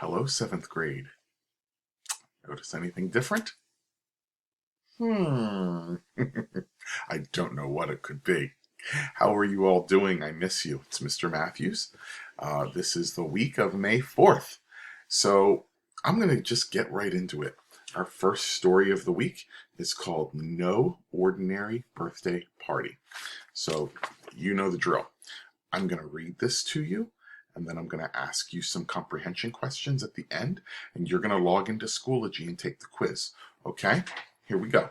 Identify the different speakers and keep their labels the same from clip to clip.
Speaker 1: Hello, seventh grade. Notice anything different? Hmm. I don't know what it could be. How are you all doing? I miss you. It's Mr. Matthews. This is the week of May 4th. So I'm going to just get right into it. Our first story of the week is called No Ordinary Birthday Party. So you know the drill. I'm going to read this to you, and then I'm going to ask you some comprehension questions at the end, and you're going to log into Schoology and take the quiz. Okay? Here we go.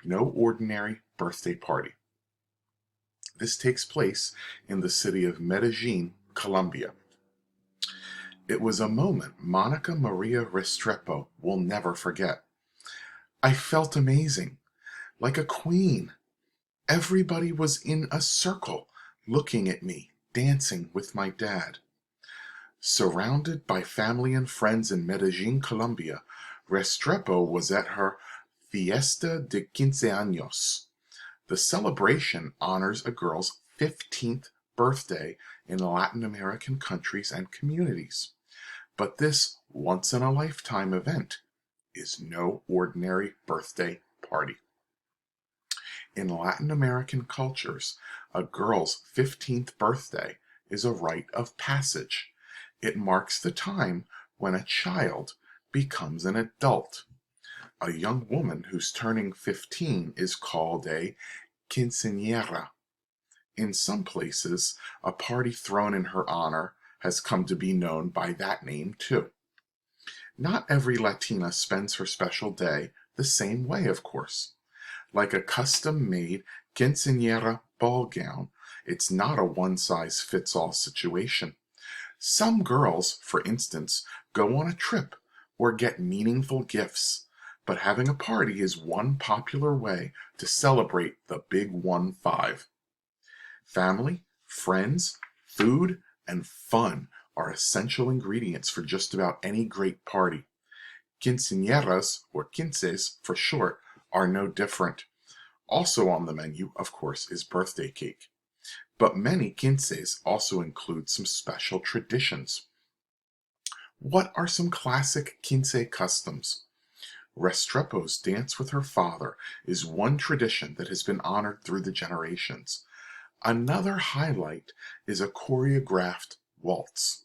Speaker 1: No ordinary birthday party. This takes place in the city of Medellin, Colombia. It was a moment Monica Maria Restrepo will never forget. I felt amazing, like a queen. Everybody was in a circle, looking at me, dancing with my dad. Surrounded by family and friends in Medellin, Colombia, Restrepo was at her Fiesta de Quince Años. The celebration honors a girl's 15th birthday in Latin American countries and communities. But this once-in-a-lifetime event is no ordinary birthday party. In Latin American cultures, a girl's 15th birthday is a rite of passage. It marks the time when a child becomes an adult. A young woman who's turning 15 is called a quinceañera. In some places, a party thrown in her honor has come to be known by that name too. Not every Latina spends her special day the same way, of course. Like a custom-made quinceañera ball gown, it's not a one-size-fits-all situation. Some girls, for instance, go on a trip or get meaningful gifts, but having a party is one popular way to celebrate the big 1-5. Family, friends, food, and fun are essential ingredients for just about any great party. Quinceañeras, or quinces for short, are no different. Also on the menu, of course, is birthday cake. But many quinces also include some special traditions. What are some classic quince customs? Restrepo's dance with her father is one tradition that has been honored through the generations. Another highlight is a choreographed waltz.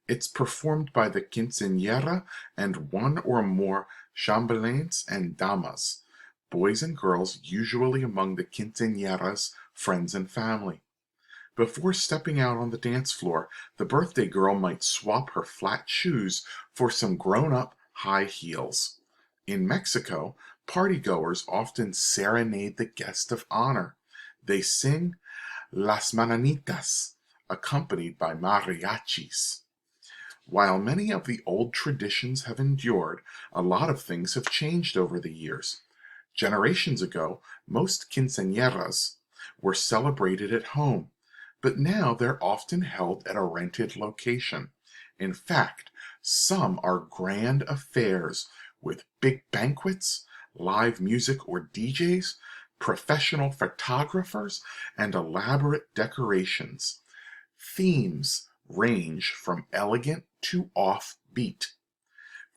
Speaker 1: It's performed by the quinceañera and one or more chambelanes and damas, boys and girls usually among the quinceañera's friends and family. Before stepping out on the dance floor, the birthday girl might swap her flat shoes for some grown-up high heels. In Mexico, partygoers often serenade the guest of honor. They sing Las Mañanitas, accompanied by mariachis. While many of the old traditions have endured, a lot of things have changed over the years. Generations ago, most quinceañeras were celebrated at home, but now they're often held at a rented location. In fact, some are grand affairs with big banquets, live music or DJs, professional photographers, and elaborate decorations. Themes range from elegant to offbeat,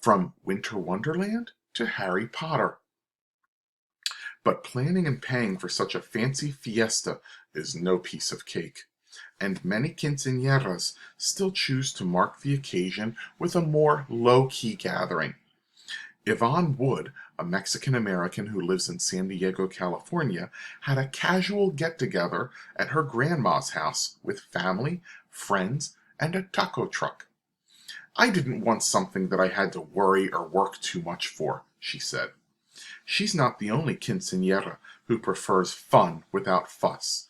Speaker 1: from Winter Wonderland to Harry Potter. But planning and paying for such a fancy fiesta is no piece of cake, and many quinceañeras still choose to mark the occasion with a more low-key gathering. Yvonne Wood, a Mexican-American who lives in San Diego, California, had a casual get-together at her grandma's house with family, friends, and a taco truck. I didn't want something that I had to worry or work too much for, she said. She's not the only quinceañera who prefers fun without fuss.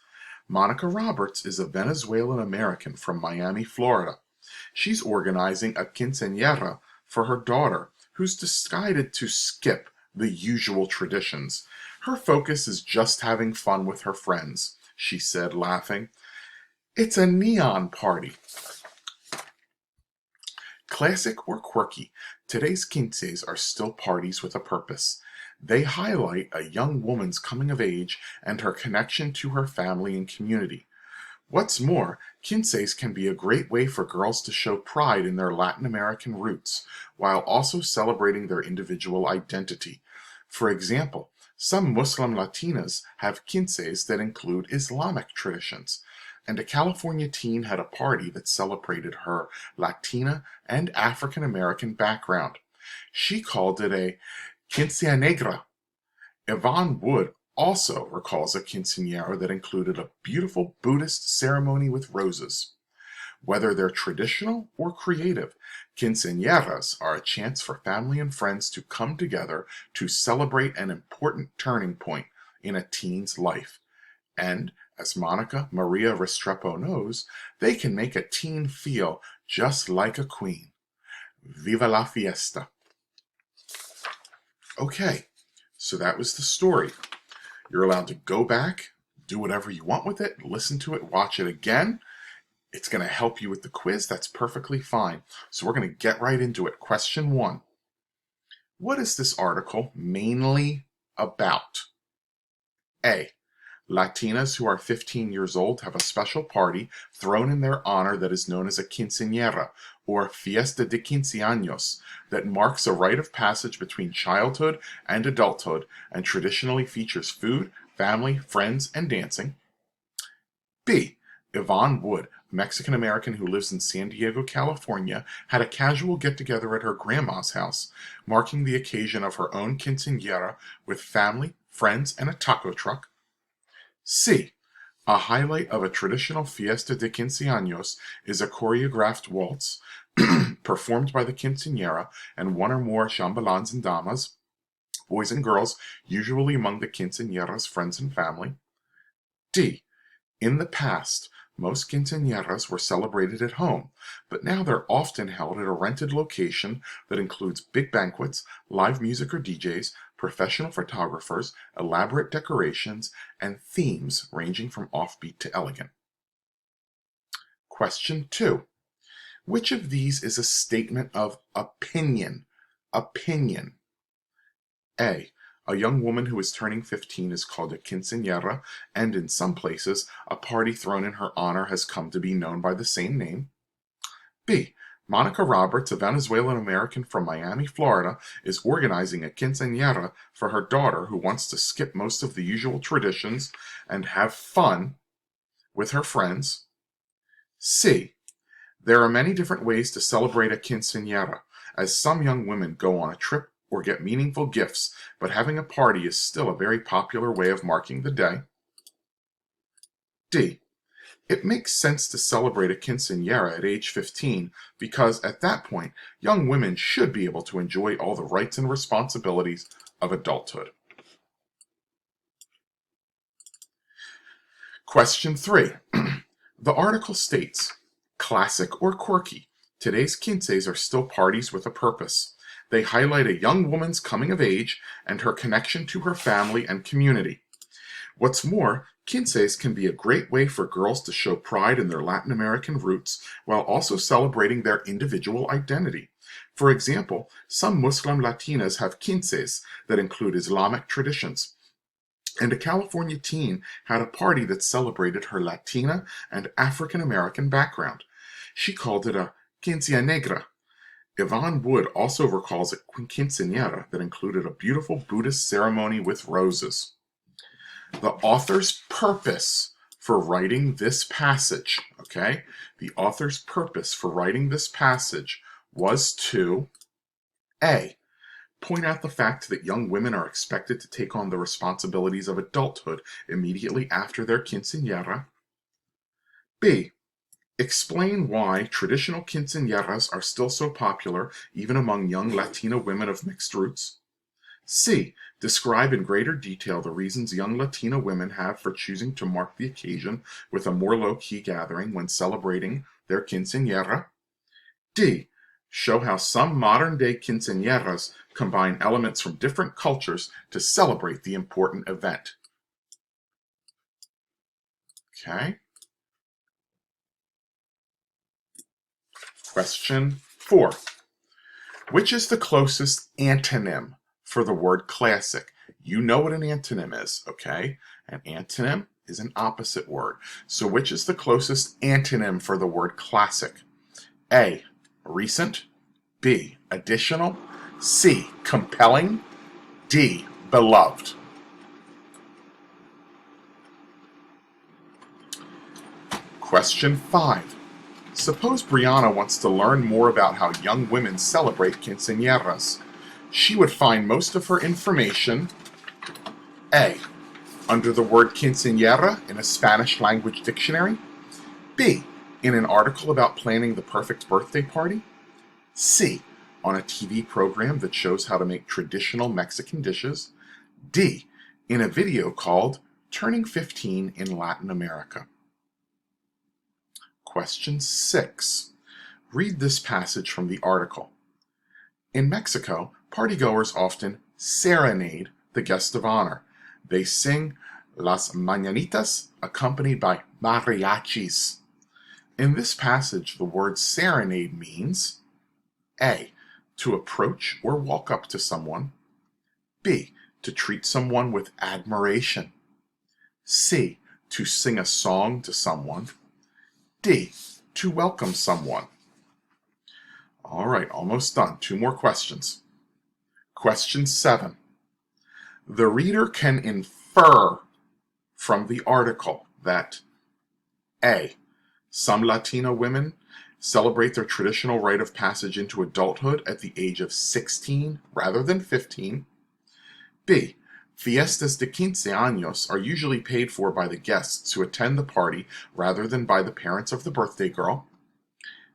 Speaker 1: Monica Roberts is a Venezuelan American from Miami, Florida. She's organizing a quinceañera for her daughter, who's decided to skip the usual traditions. Her focus is just having fun with her friends, she said, laughing. It's a neon party. Classic or quirky, today's quinces are still parties with a purpose. They highlight a young woman's coming of age and her connection to her family and community. What's more, quinces can be a great way for girls to show pride in their Latin American roots, while also celebrating their individual identity. For example, some Muslim Latinas have quinces that include Islamic traditions, and a California teen had a party that celebrated her Latina and African American background. She called it a quinceañera negra. Yvonne Wood also recalls a quinceañera that included a beautiful Buddhist ceremony with roses. Whether they're traditional or creative, quinceañeras are a chance for family and friends to come together to celebrate an important turning point in a teen's life. And, as Monica Maria Restrepo knows, they can make a teen feel just like a queen. Viva la fiesta! Okay, so that was the story. You're allowed to go back, do whatever you want with it, listen to it, watch it again. It's going to help you with the quiz. That's perfectly fine. So we're going to get right into it. Question 1. What is this article mainly about? A. Latinas who are 15 years old have a special party thrown in their honor that is known as a quinceañera, or fiesta de quince años, that marks a rite of passage between childhood and adulthood and traditionally features food, family, friends, and dancing. B. Yvonne Wood, Mexican-American who lives in San Diego, California, had a casual get-together at her grandma's house, marking the occasion of her own quinceañera with family, friends, and a taco truck. C. A highlight of a traditional fiesta de quince años is a choreographed waltz performed by the quinceañera and one or more chambelans and damas, boys and girls, usually among the quinceañera's friends and family. D. In the past, most quinceañeras were celebrated at home, but now they're often held at a rented location that includes big banquets, live music or DJs, professional photographers, elaborate decorations, and themes ranging from offbeat to elegant. Question 2. Which of these is a statement of opinion? Opinion. A. A young woman who is turning 15 is called a quinceañera, and in some places, a party thrown in her honor has come to be known by the same name. B. Monica Roberts, a Venezuelan American from Miami, Florida, is organizing a quinceañera for her daughter who wants to skip most of the usual traditions and have fun with her friends. C. There are many different ways to celebrate a quinceañera, as some young women go on a trip or get meaningful gifts, but having a party is still a very popular way of marking the day. D. It makes sense to celebrate a quinceañera at age 15 because at that point, young women should be able to enjoy all the rights and responsibilities of adulthood. Question 3. The article states, classic or quirky, today's quinces are still parties with a purpose. They highlight a young woman's coming of age and her connection to her family and community. What's more, quinces can be a great way for girls to show pride in their Latin American roots while also celebrating their individual identity. For example, some Muslim Latinas have quinces that include Islamic traditions. And a California teen had a party that celebrated her Latina and African American background. She called it a quinceañera negra. Yvonne Wood also recalls a quinceañera that included a beautiful Buddhist ceremony with roses. The author's purpose for writing this passage, the author's purpose for writing this passage was to A. Point out the fact that young women are expected to take on the responsibilities of adulthood immediately after their quinceañera. B. Explain why traditional quinceañeras are still so popular even among young Latina women of mixed roots. C. Describe in greater detail the reasons young Latina women have for choosing to mark the occasion with a more low-key gathering when celebrating their quinceañera. D. Show how some modern-day quinceañeras combine elements from different cultures to celebrate the important event. Okay. Question 4. Which is the closest antonym for the word classic? You know what an antonym is, okay? An antonym is an opposite word. So which is the closest antonym for the word classic? A, recent. B, additional. C, compelling. D, beloved. Question 5. Suppose Brianna wants to learn more about how young women celebrate quinceañeras. She would find most of her information A, under the word quinceañera in a Spanish language dictionary. B, in an article about planning the perfect birthday party. C, on a TV program that shows how to make traditional Mexican dishes. D, in a video called Turning 15 in Latin America. Question 6. Read this passage from the article. In Mexico, partygoers often serenade the guest of honor. They sing Las Mañanitas accompanied by mariachis. In this passage, the word serenade means A, to approach or walk up to someone. B, to treat someone with admiration. C, to sing a song to someone. D, to welcome someone. All right, almost done. 2 more questions. Question 7. The reader can infer from the article that A, some Latino women celebrate their traditional rite of passage into adulthood at the age of 16 rather than 15. B, fiestas de quince años are usually paid for by the guests who attend the party rather than by the parents of the birthday girl.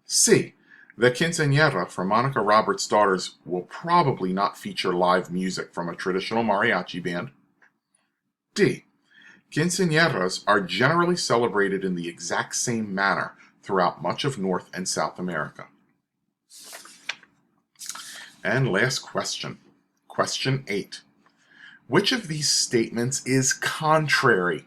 Speaker 1: C, the quinceañera for Monica Roberts' daughters will probably not feature live music from a traditional mariachi band. D, quinceañeras are generally celebrated in the exact same manner throughout much of North and South America. And last question. Question 8. Which of these statements is contrary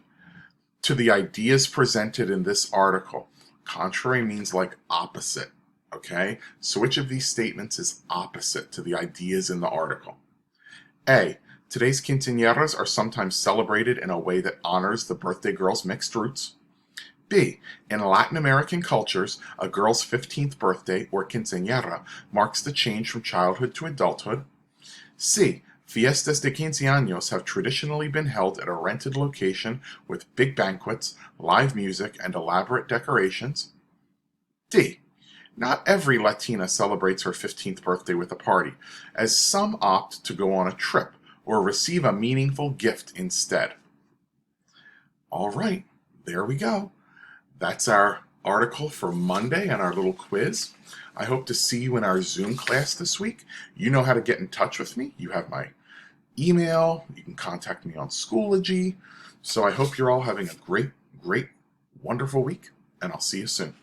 Speaker 1: to the ideas presented in this article? Contrary means like opposite, okay? So which of these statements is opposite to the ideas in the article? A, today's quinceañeras are sometimes celebrated in a way that honors the birthday girl's mixed roots. B, in Latin American cultures, a girl's 15th birthday, or quinceañera, marks the change from childhood to adulthood. C, fiestas de quince años have traditionally been held at a rented location with big banquets, live music, and elaborate decorations. D, not every Latina celebrates her 15th birthday with a party, as some opt to go on a trip or receive a meaningful gift instead. All right, there we go. That's our article for Monday and our little quiz. I hope to see you in our Zoom class this week. You know how to get in touch with me. You have my email. You can contact me on Schoology. So I hope you're all having a great, wonderful week, and I'll see you soon.